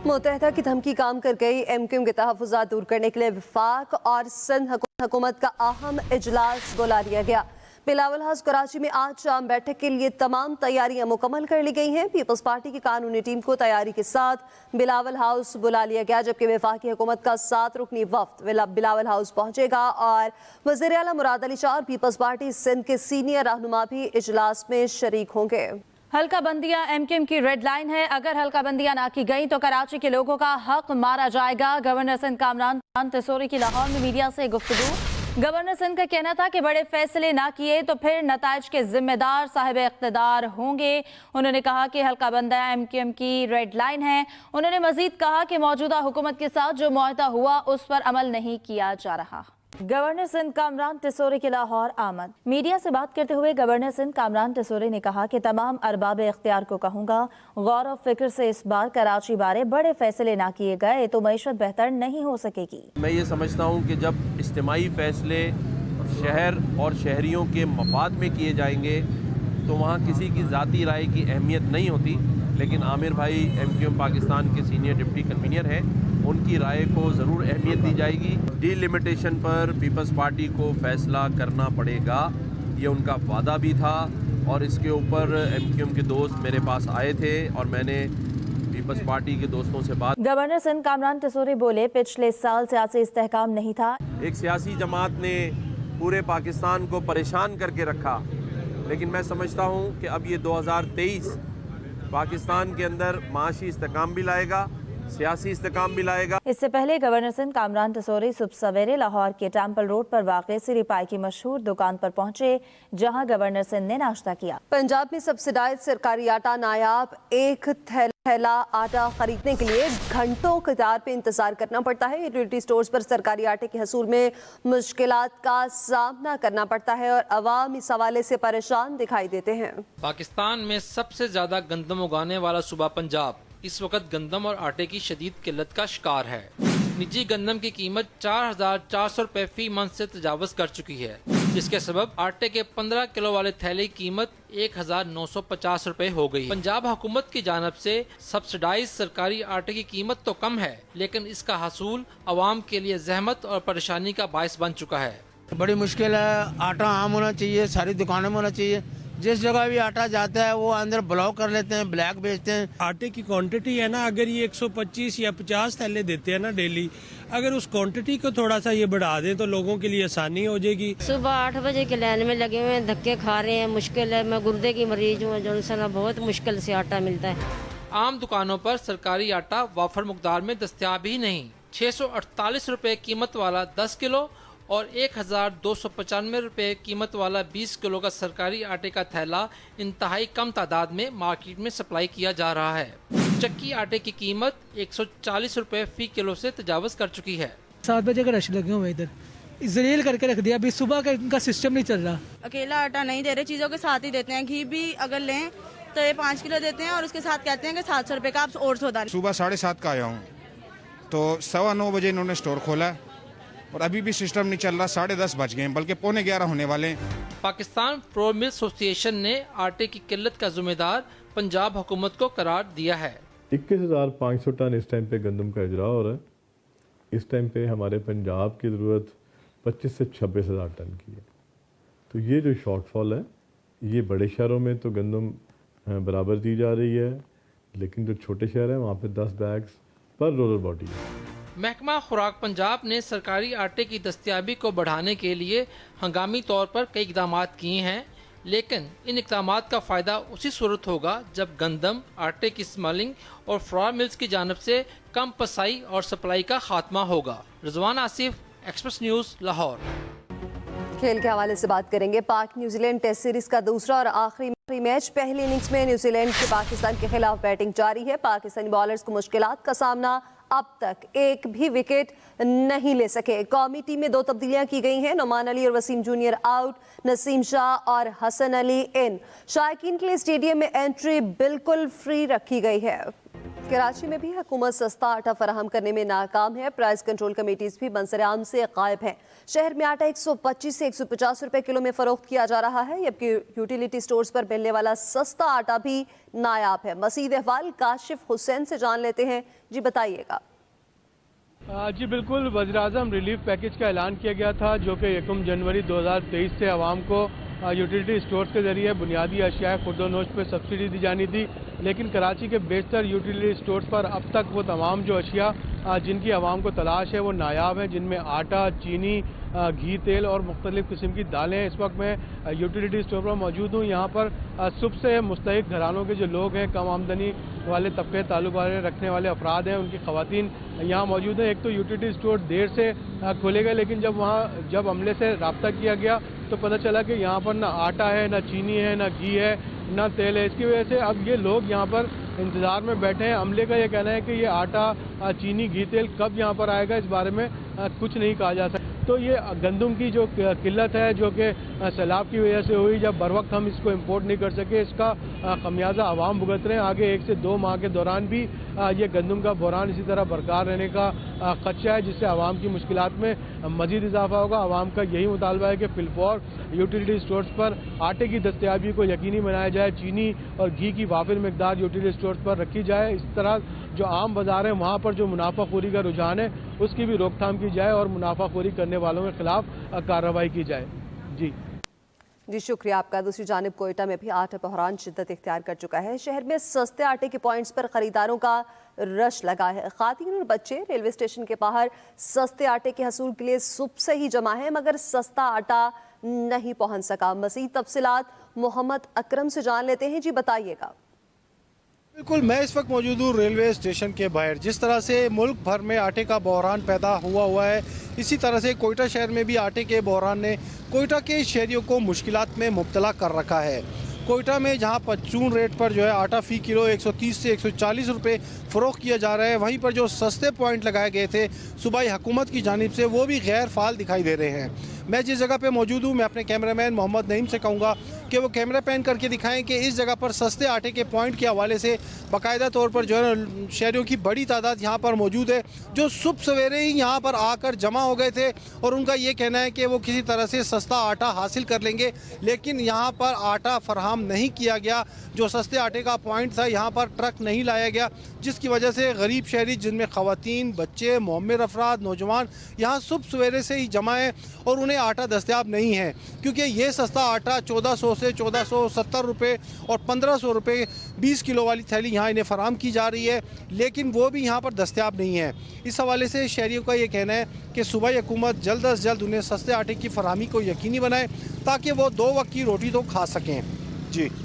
मुत्तहदा की धमकी काम कर गई। एमक्यूएम के तहफ़्फ़ुज़ात दूर करने के लिए वफाक और सिंध हुकूमत का अहम इजलास बुला लिया गया। बिलावल हाउस कराची में आज शाम बैठक के लिए तमाम तैयारियां मुकम्मल कर ली गई हैं। पीपल्स पार्टी की कानूनी टीम को तैयारी के साथ बिलावल हाउस बुला लिया गया, जबकि वफाकी हुकूमत का 7 रुकनी वफ्द बिलावल हाउस पहुंचेगा और वज़ीर आला मुराद अली शाह और पीपल्स पार्टी सिंध के सीनियर रहनुमा भी इजलास में शरीक होंगे। हल्का बंदियां एमक्यूएम की रेड लाइन है। अगर हल्का बंदियां ना की गई तो कराची के लोगों का हक मारा जाएगा। गवर्नर सिंध कामरान तिसोरी की लाहौर में मीडिया से गुफ्तगू। गवर्नर सिंध का कहना था कि बड़े फैसले ना किए तो फिर नताइज के जिम्मेदार साहिब इख्तिदार होंगे। उन्होंने कहा कि हल्का बंदा एमक्यूएम की रेड लाइन है। उन्होंने मजीद कहा कि मौजूदा हुकूमत के साथ जो मुआहदा हुआ उस पर अमल नहीं किया जा रहा। गवर्नर सिंध कामरान तिसोरी की लाहौर आमद। मीडिया से बात करते हुए गवर्नर सिंध कामरान तिसोरी ने कहा कि तमाम अरबाब इख्तियार को कहूँगा, गौर और फिक्र से इस बार कराची बारे बड़े फैसले ना किए गए तो मईशत बेहतर नहीं हो सकेगी। मैं ये समझता हूँ कि जब इज्तिमाई फैसले शहर और शहरियों के मफाद में किए जाएंगे तो वहाँ किसी की ज़ाती राय की अहमियत नहीं होती, लेकिन आमिर भाई एमक्यूएम पाकिस्तान के सीनियर डिप्टी कन्वीनर हैं, उनकी राय को ज़रूर अहमियत दी जाएगी। डिलिमिटेशन पर पीपल्स पार्टी को फैसला करना पड़ेगा, ये उनका वादा भी था और इसके ऊपर एमक्यूएम के दोस्त मेरे पास आए थे और मैंने पीपल्स पार्टी के दोस्तों से बात। गवर्नर सिंध कामरान तिसोरी बोले, पिछले साल सियासी इस्तेहकाम नहीं था। एक सियासी जमात ने पूरे पाकिस्तान को परेशान करके रखा, लेकिन मैं समझता हूँ कि अब ये 2023 पाकिस्तान के अंदर माशी इस्तेहकाम भी लाएगा, सियासी इस्तेहकाम भी लाएगा। इससे पहले गवर्नर सिंध कामरान तिसोरी सुबह सवेरे लाहौर के टेम्पल रोड पर वाक़ सिरी पाई की मशहूर दुकान पर पहुंचे, जहां गवर्नर सिंध ने नाश्ता किया। पंजाब में सब्सिडाइज सरकारी आटा नायाब। एक थैला आटा खरीदने के लिए घंटों कतार पे इंतजार करना पड़ता है। यूटिलिटी स्टोर्स पर सरकारी आटे के हसूल में मुश्किलात का सामना करना पड़ता है और अवाम इस हवाले से परेशान दिखाई देते हैं। पाकिस्तान में सबसे ज्यादा गंदम उगाने वाला सूबा पंजाब इस वक्त गंदम और आटे की शदीद किल्लत का शिकार है। निजी गंदम की कीमत 4,400 रुपए फी मन से तजावज कर चुकी है, जिसके सबब आटे के 15 किलो वाले थैले की कीमत 1,950 रुपए हो गई। पंजाब हुकूमत की जानब से सब्सिडाइज सरकारी आटे की कीमत तो कम है, लेकिन इसका हसूल अवाम के लिए जहमत और परेशानी का बायस बन चुका है। बड़ी मुश्किल है। आटा आम होना चाहिए, सारी दुकानों में होना चाहिए। जिस जगह भी आटा जाता है वो अंदर ब्लॉक कर लेते हैं, ब्लैक बेचते हैं। आटे की क्वांटिटी है ना, अगर ये 125 या 50 थैले देते हैं ना डेली, अगर उस क्वांटिटी को थोड़ा सा ये बढ़ा दें तो लोगों के लिए आसानी हो जाएगी। सुबह 8 बजे के लाइन में लगे हुए हैं, धक्के खा रहे हैं, मुश्किल है। मैं गुर्दे की मरीज हूँ, जो बहुत मुश्किल से आटा मिलता है। आम दुकानों पर सरकारी आटा वाफर मुकदार में दस्तयाब ही नहीं। 648 रुपए कीमत वाला 10 किलो और 1,295 रुपए कीमत वाला 20 किलो का सरकारी आटे का थैला इंतहाई कम तादाद में मार्केट में सप्लाई किया जा रहा है। चक्की आटे की कीमत 140 रुपए फी किलो से तजावज कर चुकी है। 7 बजे का रश लगे हुए इधर, जलील करके रख दिया। अभी सुबह का इनका सिस्टम नहीं चल रहा। अकेला आटा नहीं दे रहे, चीजों के साथ ही देते हैं। घी भी अगर लें तो ये 5 किलो देते हैं और उसके साथ कहते हैं कि 700 रुपए का आप और सौदा। सुबह 7:30 का आया हूँ तो 9:15 बजे इन्होंने स्टोर खोला और अभी भी सिस्टम नहीं चल रहा। 10:30 बज गए, बल्कि 11:45 होने वाले। पाकिस्तान फ्लोर मिल एसोसिएशन ने आटे की किल्लत का जिम्मेदार पंजाब हुकूमत को करार दिया है। 21,500 टन इस टाइम पे गंदम का इजरा हो रहा है। इस टाइम पे हमारे पंजाब की ज़रूरत 25 से 26,000 टन की है। तो ये जो शॉर्टफॉल है, ये बड़े शहरों में तो गंदम बराबर दी जा रही है, लेकिन जो छोटे शहर हैं वहाँ पे 10 बैग्स पर रोलर बॉडी है। महकमा खुराक पंजाब ने सरकारी आटे की दस्तयाबी को बढ़ाने के लिए हंगामी तौर पर कई इकदाम किए हैं, लेकिन इन इकदाम का फ़ायदा उसी सूरत होगा जब गंदम आटे की स्मगलिंग और फ्लोर मिल्स की जानब से कम पसाई और सप्लाई का खात्मा होगा। Rizwan Asif, express news, Lahore. खेल के हवाले से बात करेंगे। पाक न्यूजीलैंड टेस्ट सीरीज का दूसरा और आखिरी मैच। पहली इनिंग्स में न्यूजीलैंड के पाकिस्तान के खिलाफ बैटिंग जारी है। पाकिस्तानी बॉलर्स को मुश्किलात का सामना, अब तक एक भी विकेट नहीं ले सके। कौमी टीम में 2 तब्दीलियां की गई हैं। नुमान अली और वसीम जूनियर आउट, नसीम शाह और हसन अली इन। शायकीन के लिए स्टेडियम में एंट्री बिल्कुल फ्री रखी गई है। कराची में भी हुकूमत सस्ता आटा फराहम करने में नाकाम है। प्राइस कंट्रोल कमेटीज भी मंजर-ए-आम से गायब हैं। शहर में आटा 125 से 150 रुपए किलो में फरोख्त किया जा रहा है, जबकि यूटिलिटी स्टोर्स पर मिलने वाला सस्ता आटा भी नायाब है। मजीद अहवाल काशिफ हुसैन से जान लेते हैं। जी बताइएगा। जी बिल्कुल, वज़ीर-ए-आज़म रिलीफ पैकेज का ऐलान किया गया था, जो कि 1 जनवरी 2023 से आवाम को यूटिलिटी स्टोर्स के जरिए बुनियादी अशिया खुर्दोनोश पर सब्सिडी दी जानी थी। लेकिन कराची के बेशतर यूटिलिटी स्टोर्स पर अब तक वो तमाम जो अशिया जिनकी आवाम को तलाश है वो नायाब है, जिनमें आटा, चीनी, घी, तेल और मुख्तलिफ़ किस्म की दालें। इस वक्त मैं यूटिलिटी स्टोर पर मौजूद हूँ। यहाँ पर सुबह से मुस्तहिक घरानों के जो लोग हैं, कम आमदनी वाले तबके ताल्लुक वाले रखने वाले अफराद हैं, उनकी ख़वातीन यहाँ मौजूद हैं। एक तो यूटिलिटी स्टोर देर से खोले गए, लेकिन जब अमले से रब्ता किया गया तो पता चला कि यहाँ पर ना आटा है, ना चीनी है, ना घी है, ना तेल है। इसकी वजह से अब ये लोग यहाँ पर इंतज़ार में बैठे हैं। अमले का ये कहना है कि ये आटा, चीनी, घी, तेल कब यहाँ पर आएगा, इस बारे में कुछ नहीं कहा जा सकता। तो ये गंदम की जो किल्लत है, जो कि सैलाब की वजह से हुई, जब बर वक्त हम इसको इंपोर्ट नहीं कर सके, इसका खमियाजा आवाम भुगत रहे हैं। आगे 1 से 2 माह के दौरान भी ये गंदम का बहरान इसी तरह बरकरार रहने का खदशा है, जिससे आवाम की मुश्किलात में मजीद इजाफा होगा। आवाम का यही मुतालबा है कि फिलफौर यूटिलिटी स्टोर्स पर आटे की दस्तयाबी को यकीनी बनाया जाए, चीनी और घी की वाफिर मकदार यूटिलिटी स्टोर्स पर रखी जाए। इस तरह जो आम बाजार है वहाँ पर जो मुनाफाखोरी का रुझान है उसकी भी रोकथाम की जाए और मुनाफाखोरी करने वालों के खिलाफ कार्रवाई की जाए। जी शुक्रिया आपका। दूसरी जानिब कोयटा में भी आटा बहरान शिद्दत इख्तियार कर चुका है। शहर में सस्ते आटे के पॉइंट्स पर खरीदारों का रश लगा है। खातीन और बच्चे रेलवे स्टेशन के बाहर सस्ते आटे के हसूल के लिए सुबह से ही जमा है, मगर सस्ता आटा नहीं पहुंच सका। मज़ीद तफसीलात मोहम्मद अकरम से जान लेते हैं। जी बताइएगा। बिल्कुल, मैं इस वक्त मौजूद हूँ रेलवे स्टेशन के बाहर। जिस तरह से मुल्क भर में आटे का बहरान पैदा हुआ है, इसी तरह से कोयटा शहर में भी आटे के बहरान ने कोयटा के शहरियों को मुश्किलात में मुब्तला कर रखा है। कोयटा में जहां परचून रेट पर जो है आटा फ़ी किलो 130 से 140 रुपये फ़रोख्त किया जा रहा है, वहीं पर जो सस्ते पॉइंट लगाए गए थे सूबाई हुकूमत की जानिब से, वो भी गैर फ़ाल दिखाई दे रहे हैं। मैं जिस जगह पे मौजूद हूँ, मैं अपने कैमरामैन मोहम्मद नईम से कहूँगा कि वो कैमरा पैन करके दिखाएं कि इस जगह पर सस्ते आटे के पॉइंट के हवाले से बाकायदा तौर पर जो है शहरियों की बड़ी तादाद यहाँ पर मौजूद है, जो सुबह सवेरे ही यहाँ पर आकर जमा हो गए थे और उनका ये कहना है कि वो किसी तरह से सस्ता आटा हासिल कर लेंगे, लेकिन यहाँ पर आटा फराहम नहीं किया गया। जो सस्ते आटे का पॉइंट था, यहाँ पर ट्रक नहीं लाया गया, जिसकी वजह से गरीब शहरी, जिनमें ख़वातीन, बच्चे, मुअम्मर अफराद, नौजवान यहाँ सुबह सवेरे से ही जमा है और उन्हें आटा दस्तयाब नहीं है, क्योंकि ये सस्ता आटा 1400 से 1470 रुपये और 1500 रुपये 20 किलो वाली थैली यहाँ इन्हें फराहम की जा रही है, लेकिन वो भी यहाँ पर दस्तयाब नहीं है। इस हवाले से शहरियों का ये कहना है कि सूबाई हुकूमत जल्द अज जल्द उन्हें सस्ते आटे की फराहमी को यकीनी बनाए, ताकि वो 2 वक्त की रोटी तो खा सकें। जी।